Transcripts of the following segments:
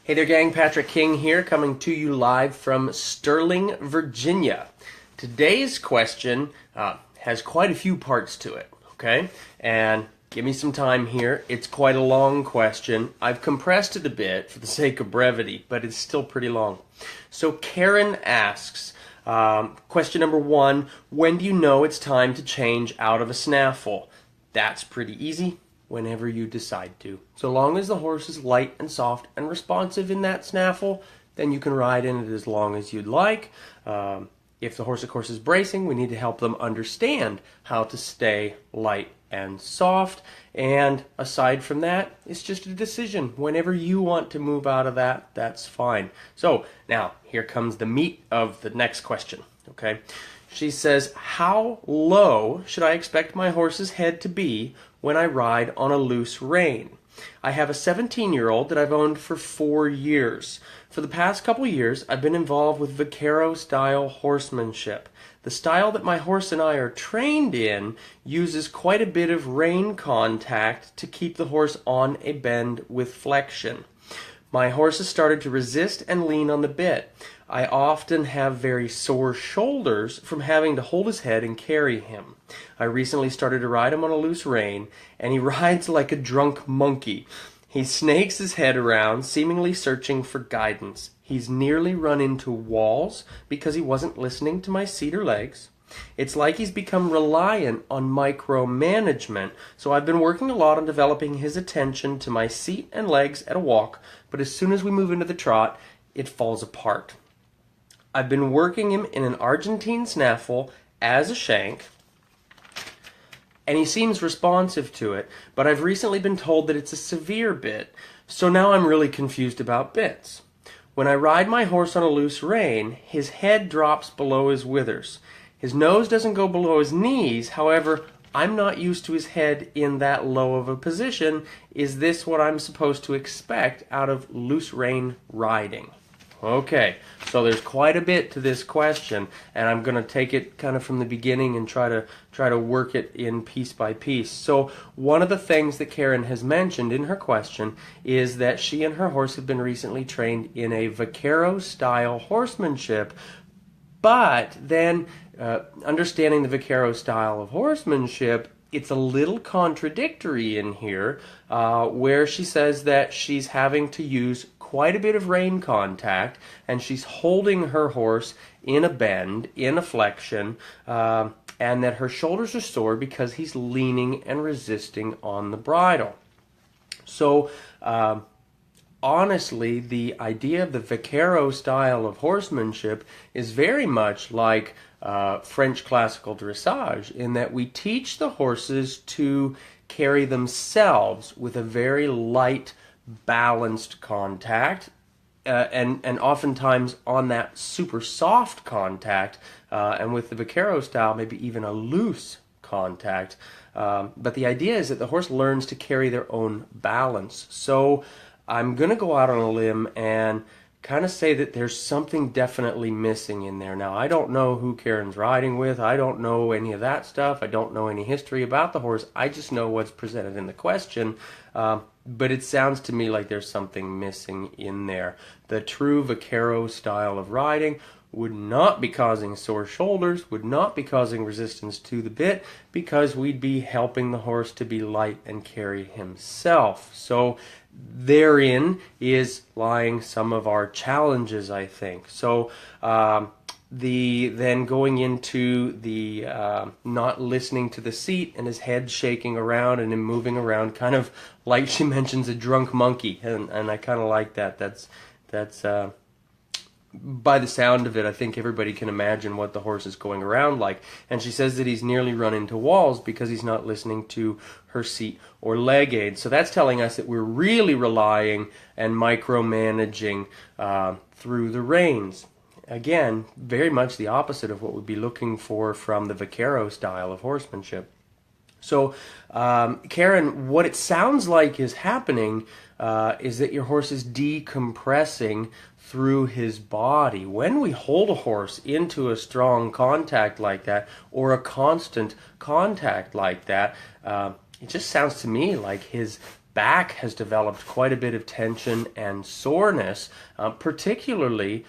Hey there gang, Patrick King here, coming to you live from Sterling, Virginia. Today's question has quite a few parts to it, okay? And give me some time here. It's quite a long question. I've compressed it a bit for the sake of brevity, but it's still pretty long. So Karen asks, question number 1, when do you know it's time to change out of a snaffle? That's pretty easy. Whenever you decide to. So long as the horse is light and soft and responsive in that snaffle, then you can ride in it as long as you'd like. If the horse, of course, is bracing, we need to help them understand how to stay light and soft. And aside from that, it's just a decision. Whenever you want to move out of that, that's fine. So now, here comes the meat of the next question, okay? She says, how low should I expect my horse's head to be when I ride on a loose rein? I have a 17-year-old that I've owned for 4 years. For the past couple years, I've been involved with Vaquero-style horsemanship. The style that my horse and I are trained in uses quite a bit of rein contact to keep the horse on a bend with flexion. My horse has started to resist and lean on the bit. I often have very sore shoulders from having to hold his head and carry him. I recently started to ride him on a loose rein, and he rides like a drunk monkey. He snakes his head around, seemingly searching for guidance. He's nearly run into walls because he wasn't listening to my seat or legs. It's like he's become reliant on micromanagement, so I've been working a lot on developing his attention to my seat and legs at a walk, but as soon as we move into the trot, it falls apart. I've been working him in an Argentine snaffle as a shank, and he seems responsive to it, but I've recently been told that it's a severe bit, so now I'm really confused about bits. When I ride my horse on a loose rein, his head drops below his withers. His nose doesn't go below his knees, however, I'm not used to his head in that low of a position. Is this what I'm supposed to expect out of loose rein riding? Okay, so there's quite a bit to this question, and I'm going to take it kind of from the beginning and try to work it in piece by piece. So one of the things that Karen has mentioned in her question is that she and her horse have been recently trained in a Vaquero-style horsemanship, but then understanding the Vaquero style of horsemanship, it's a little contradictory in here where she says that she's having to use quite a bit of rein contact, and she's holding her horse in a bend, in a flexion, and that her shoulders are sore because he's leaning and resisting on the bridle. So honestly, the idea of the Vaquero style of horsemanship is very much like French classical dressage, in that we teach the horses to carry themselves with a very light, balanced contact, and oftentimes on that super soft contact, and with the Vaquero style, maybe even a loose contact. But the idea is that the horse learns to carry their own balance. So I'm going to go out on a limb and kind of say that there's something definitely missing in there. Now, I don't know who Karen's riding with. I don't know any of that stuff. I don't know any history about the horse. I just know what's presented in the question. But it sounds to me like there's something missing in there. The true Vaquero style of riding would not be causing sore shoulders, would not be causing resistance to the bit, because we'd be helping the horse to be light and carry himself. So therein is lying some of our challenges, I think. So then going into the not listening to the seat and his head shaking around and him moving around, kind of like she mentions a drunk monkey, and I kind of like that. That's by the sound of it, I think everybody can imagine what the horse is going around like. And she says that he's nearly run into walls because he's not listening to her seat or leg aid. So that's telling us that we're really relying and micromanaging through the reins. Again, very much the opposite of what we'd be looking for from the Vaquero style of horsemanship. So, Karen, what it sounds like is happening is that your horse is decompressing through his body. When we hold a horse into a strong contact like that, or a constant contact like that, it just sounds to me like his back has developed quite a bit of tension and soreness, particularly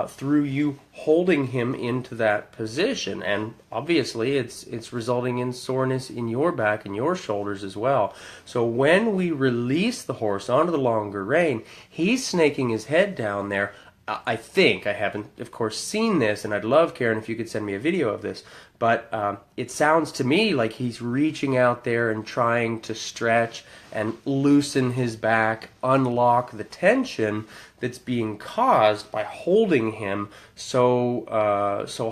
through you holding him into that position. And obviously it's resulting in soreness in your back and your shoulders as well. So when we release the horse onto the longer rein, he's snaking his head down there. I think, I haven't, of course, seen this, and I'd love, Karen, if you could send me a video of this, but it sounds to me like he's reaching out there and trying to stretch and loosen his back, unlock the tension that's being caused by holding him so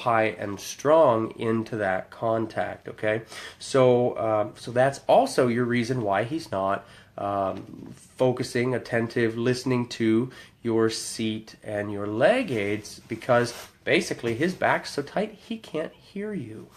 high and strong into that contact, okay? So that's also your reason why he's not focusing, attentive, listening to your seat and your leg aids, because basically his back's so tight he can't hear you.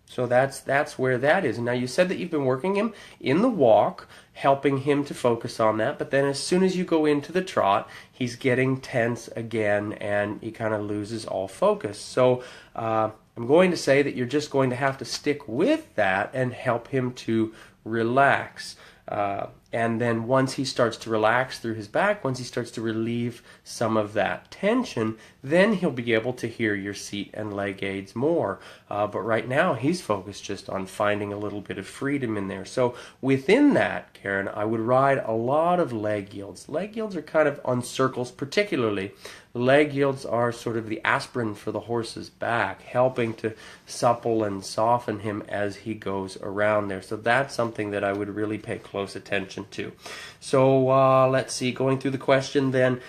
So that's where that is. And now you said that you've been working him in the walk, helping him to focus on that, but then as soon as you go into the trot, he's getting tense again and he kind of loses all focus. So I'm going to say that you're just going to have to stick with that and help him to relax. And then once he starts to relax through his back, once he starts to relieve some of that tension, then he'll be able to hear your seat and leg aids more. But right now he's focused just on finding a little bit of freedom in there. So within that, Karen, I would ride a lot of leg yields. Leg yields are kind of on circles, particularly. Leg yields are sort of the aspirin for the horse's back, helping to supple and soften him as he goes around there. So that's something that I would really pay close attention to. So let's see, going through the question then,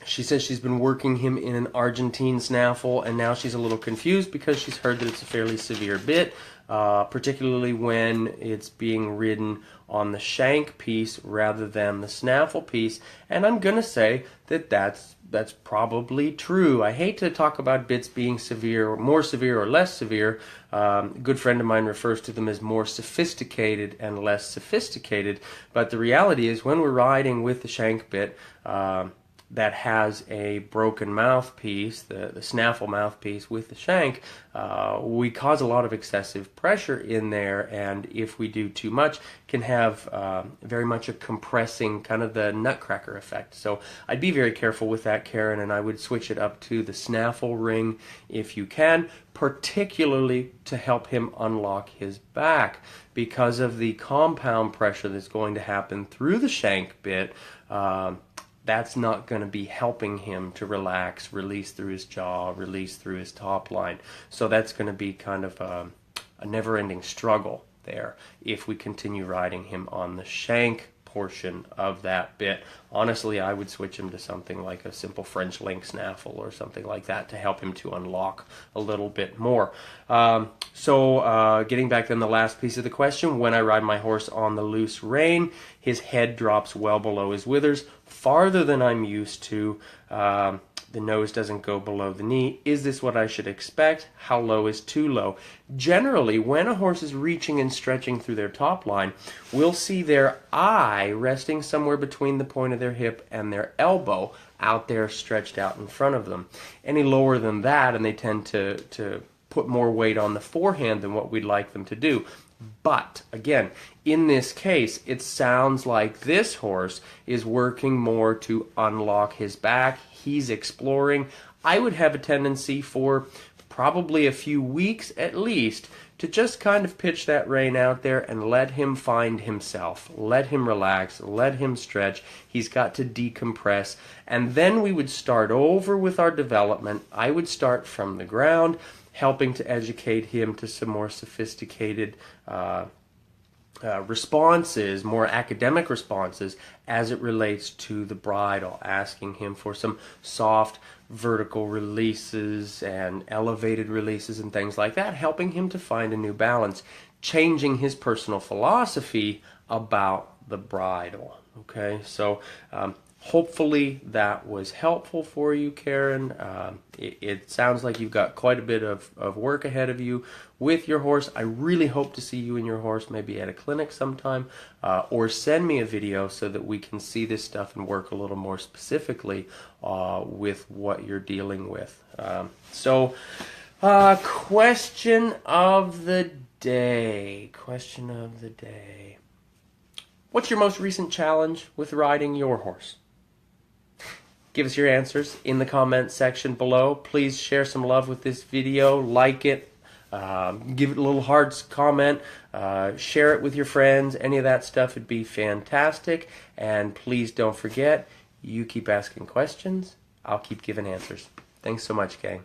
she says she's been working him in an Argentine snaffle, and now she's a little confused because she's heard that it's a fairly severe bit, particularly when it's being ridden on the shank piece rather than the snaffle piece. And I'm going to say that that's probably true. I hate to talk about bits being severe, or more severe or less severe. A good friend of mine refers to them as more sophisticated and less sophisticated. But the reality is, when we're riding with the shank bit, that has a broken mouthpiece, the snaffle mouthpiece with the shank, we cause a lot of excessive pressure in there, and if we do too much, can have very much a compressing, kind of the nutcracker effect. So I'd be very careful with that, Karen, and I would switch it up to the snaffle ring if you can, particularly to help him unlock his back, because of the compound pressure that's going to happen through the shank bit. That's not going to be helping him to relax, release through his jaw, release through his top line. So that's going to be kind of a never-ending struggle there if we continue riding him on the shank portion of that bit. Honestly, I would switch him to something like a simple French link snaffle or something like that to help him to unlock a little bit more. So getting back then the last piece of the question, when I ride my horse on the loose rein, his head drops well below his withers, farther than I'm used to. The nose doesn't go below the knee. Is this what I should expect? How low is too low? Generally, when a horse is reaching and stretching through their top line, we'll see their eye resting somewhere between the point of their hip and their elbow, out there stretched out in front of them. Any lower than that, and they tend to put more weight on the forehand than what we'd like them to do. But, again, in this case, it sounds like this horse is working more to unlock his back. He's exploring. I would have a tendency for probably a few weeks at least to just kind of pitch that rein out there and let him find himself. Let him relax. Let him stretch. He's got to decompress. And then we would start over with our development. I would start from the ground, helping to educate him to some more sophisticated responses, more academic responses as it relates to the bridle, asking him for some soft vertical releases and elevated releases and things like that, helping him to find a new balance, changing his personal philosophy about the bridle. Okay, so hopefully that was helpful for you, Karen. It sounds like you've got quite a bit of work ahead of you with your horse. I really hope to see you and your horse maybe at a clinic sometime, or send me a video so that we can see this stuff and work a little more specifically with what you're dealing with. Question of the day. Question of the day. What's your most recent challenge with riding your horse? Give us your answers in the comments section below. Please share some love with this video, like it, give it a little hearts comment, share it with your friends. Any of that stuff would be fantastic. And please don't forget, you keep asking questions, I'll keep giving answers. Thanks so much, gang.